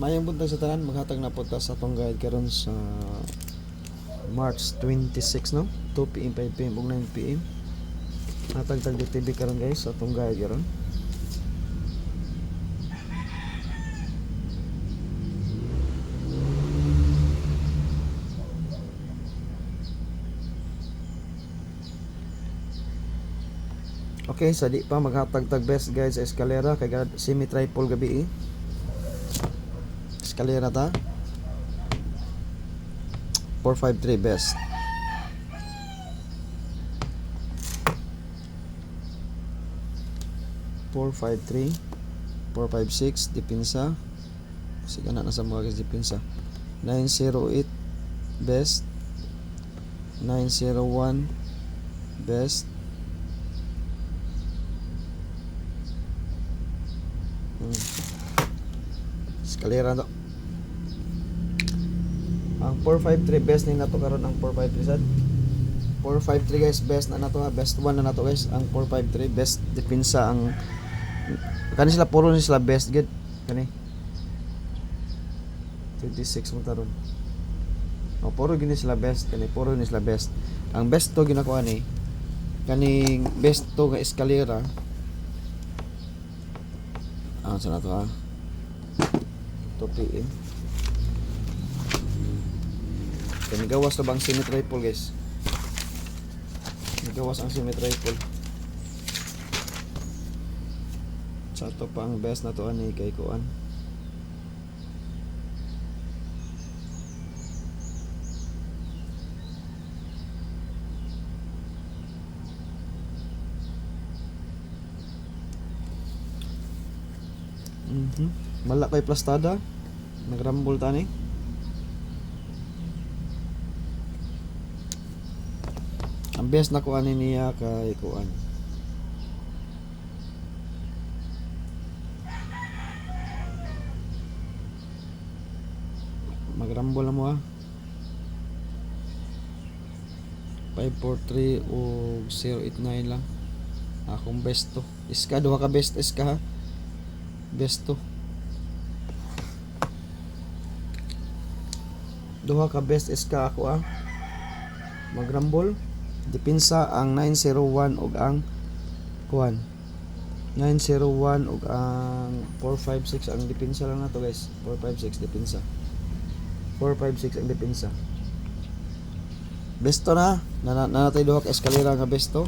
Mayang buntag sa tanan, maghatag na po ta sa atong guide karon sa March 26, no? 2 PM, 5 PM ug 9 PM. Hatag tag TV karon guys sa atong guide karon. Okay, sa di pa maghatag tag best guys sa eskalera kay semi triple gabi. Eskalera ta 453 best. Four, 5, 3, 4, 5, 6 depensa. Sige na nasa mga guys depensa. 908 best. 901 best. Eskalera to. Ang 453 best ni nato karon ang 453 sad. 453 guys best na nato ha. Best one na nato guys ang 453 best depensa ang kani sila puro ni sila best gid kani 26 mo taron. O puro gini sila best kani puro ni sila best. Ang best to ginakuha ni kaning best to nga eskalera. Sa nato ha. 2 PM. Kani gawas na bang semi triple guys. Gawas ang semi triple. Sa to pa ang best na to ani kay kuan. Malak kay plastada. Nagrambol tani. Ang best na kuan niya kay kuan. Magrambol na mo ha. 543 o 089 lang. Akong best to. Iska duha ka best iska ha. Best to. Duha ka best iska ako ah. Magrambol. Depensa ang 901 ug ang kuan. 901 ug ang 456 ang depensa lang nato guys. 456 depensa. 456 ang depensa. Besto na. Nanatay duha ka eskalera nga besto.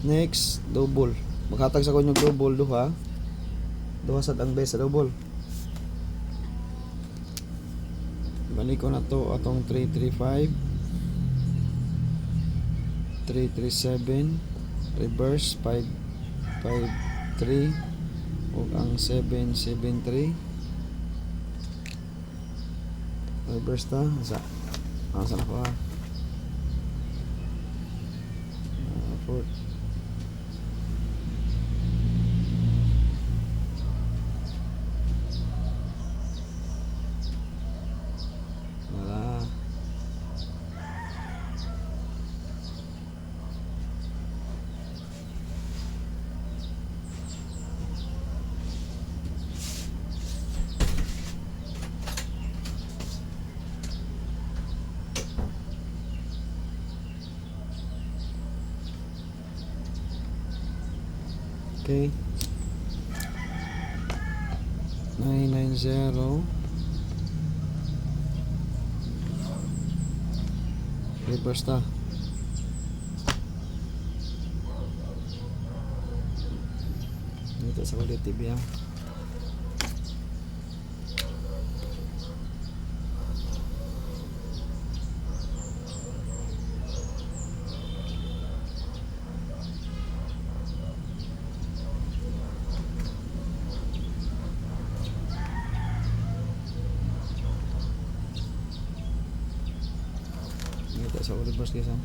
Next, double. Maghatag sa kunyong double duha. Duha sad ang best sa double. Balik ko na to atong 335 337 reverse 553 ug ang 773 reverse ta sa na ko ha. 4 Okay. 990 reverse ta. Dito sa kulit TV ha. Sa reverse guys ha.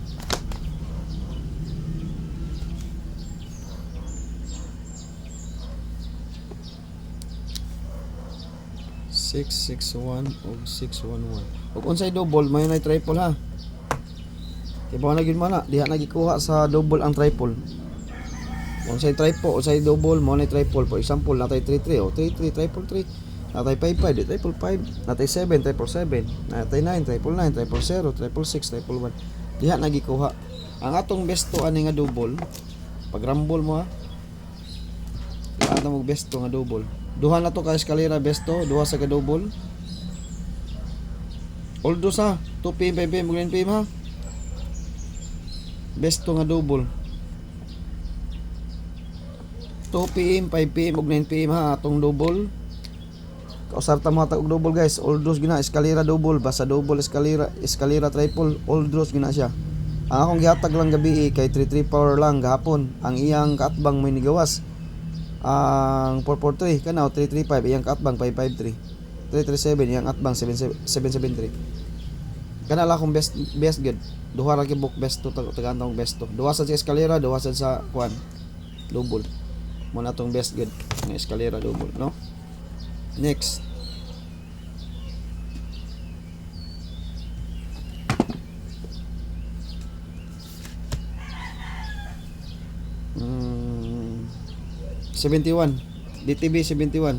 Six, 6, 1 o 611. Ug unsay double may na triple ha. Kay bawa na gyud man na diha na gikuha sa double ang triple. Unsay triple, unsay double mo na triple. For example, natay 33 o 33 triple 3. Natay 55, di triple 5. Natay 7, triple 7. Natay 9, triple 9, triple 0, triple 6, triple 1. Diha nagikuha. Ang atong besto ani nga double, pag rumble mo ha, lahat mo besto nga double. Duha na to ka eskalera besto, duha sa ka double. Although sa 2 PM, 5 PM, 9 PM ha. Besto nga double. 2 PM, 5 PM ug 9 PM ha atong double. Kausarta mo og double guys. All draws gina eskalera double, basta double eskalera triple, all draws gina siya. Ang akong gihatag lang gabi kay 33 power lang gahapon. Ang iyang kaatbang may nigawas. Ang 443 kanaw 335 iyang kaatbang 553. 337 iyang atbang 773. Kana la akong best good. Duha ra gibok best to tagantong best to. Duha sa eskalera, duha sa kuan double. Mo na tong best good nga eskalera double, no? Next. Hmm. 71. DTB 71.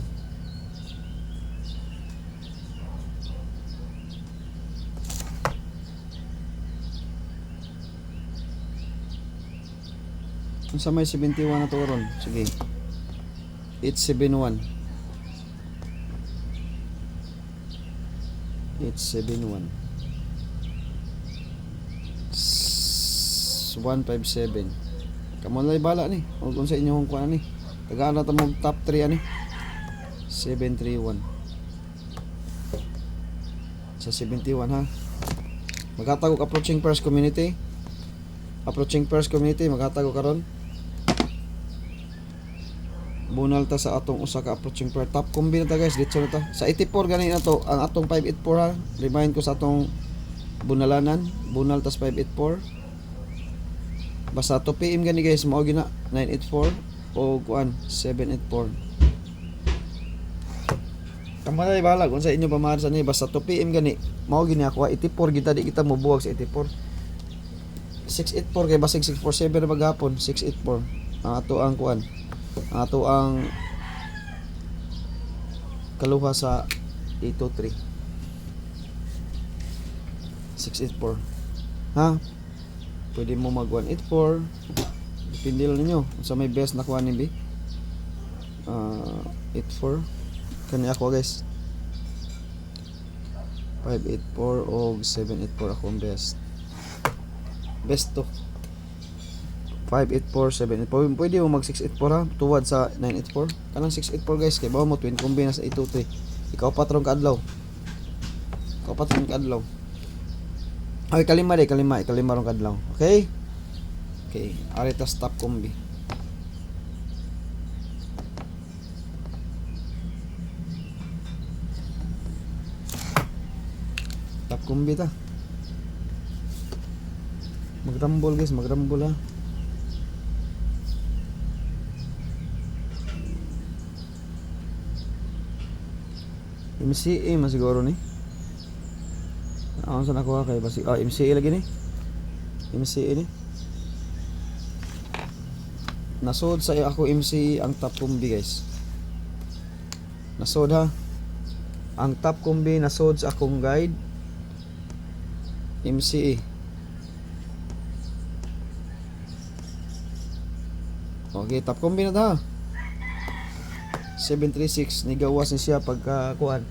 Sa may 71 na to ron. Sige. 871. 871. 157. Kamo lay bala ni. O kung sa inyong kuan ni. Tagaan na ta mo top 3 ani. 731. Sa 71 ha. Maghatag og approaching first community. Approaching first community maghatag og karon. Bunal ta sa atong usa ka approaching pair. Top combi na ta guys, dito na ta. Sa 84 gani na to, ang atong 584 ha. Remind ko sa atong bunalanan, bunal tas 584. Basta 2 PM gani guys, mao gina 984 o kuan 784. Kamalay balag kung sa inyo pamahal sa ni basta 2 PM gani, mao gini ako 84 kita di kita mobuwag sa 84. 684 kay basig 647 na maghapon, 684. Ang ato ang kuan. Ato ang kaluha sa 803 684 ha, pwede mo mag 184 depende lang ninyo sa may best na kuha ni B 84 kani ako guys 584 o 784 ako ang best to 584, 784. Pwede mo mag 684 ha, tuwad sa 984. Kanang 684 guys, kay bawa mo twin combine sa 823. Ikaw patrong kaadlaw. Ikaw patrong kaadlaw. Ay kalima rong kaadlaw. Okay? Okay, ari ta stop combi. Stop combi ta. Magrambol guys, magrambol ha. MCA mas siguro ni. Ako sa nakuha kay basi MCA lagi ni. MCA ni. Nasod sa ako MCA ang top combi guys. Nasod ha. Ang top combi nasod sa akong guide MCA. Okay, top combi na ta. 736 nigawas ni siya pagka kuan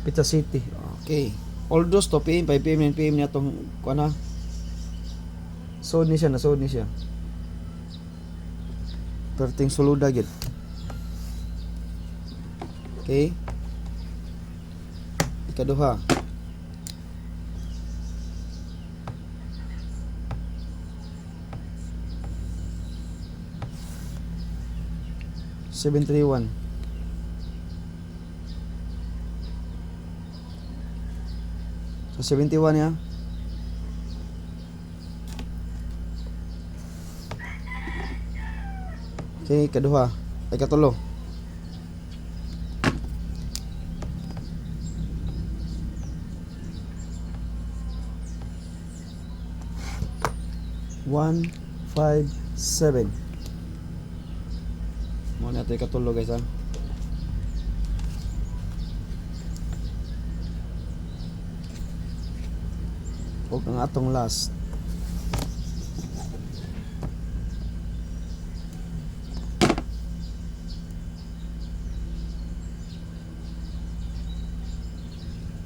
Pizza City. Okay. All those 2 PM, 5 PM, 9 PM niya tong kuan ha. Nasod ni siya. Perting suluda gid. Okay. Ikaduha. Seven three one. So 71 ya. Okay, kedua. Katulo. One, 5, 7. Mo na tay katulo guys ha. ug ang atong last.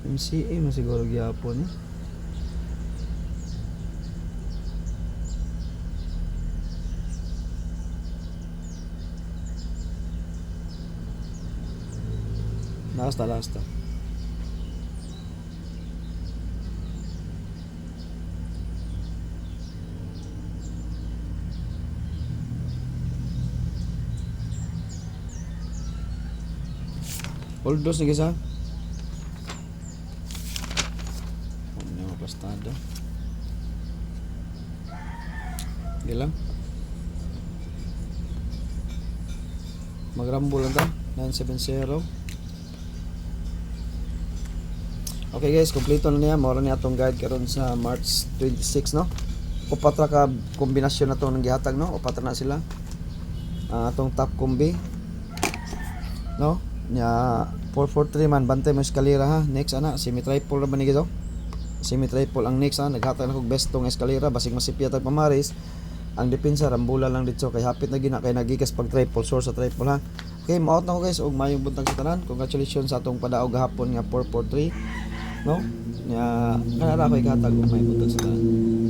MCA mo siguro gyapon eh. Last. All dos ni gisa. Ano yung pastado? Gilang. Magrambol lang ta. 970. Okay guys, kompleto na niya. Mora niya atong guide karon sa March 26, no? Upat ra ka kombinasyon na to ng gihatag, no? Upat ra na sila. Atong top combi, no? Nya 443 man bantay mo eskalera ha. Next ana, semi triple ra ba ni gito? Semi triple ang next ha. Naghatag na kog best tong eskalera basig masipya tag pamaris. Ang depensa rambula lang dito kay hapit na gina kay nagikas pag triple source sa triple ha. Okay, maot na ko guys og mayong buntag sa tanan. Congratulations sa atong padaog gahapon nga 443. No? Nya kana ra ko ihatag og may buntag sa tanan.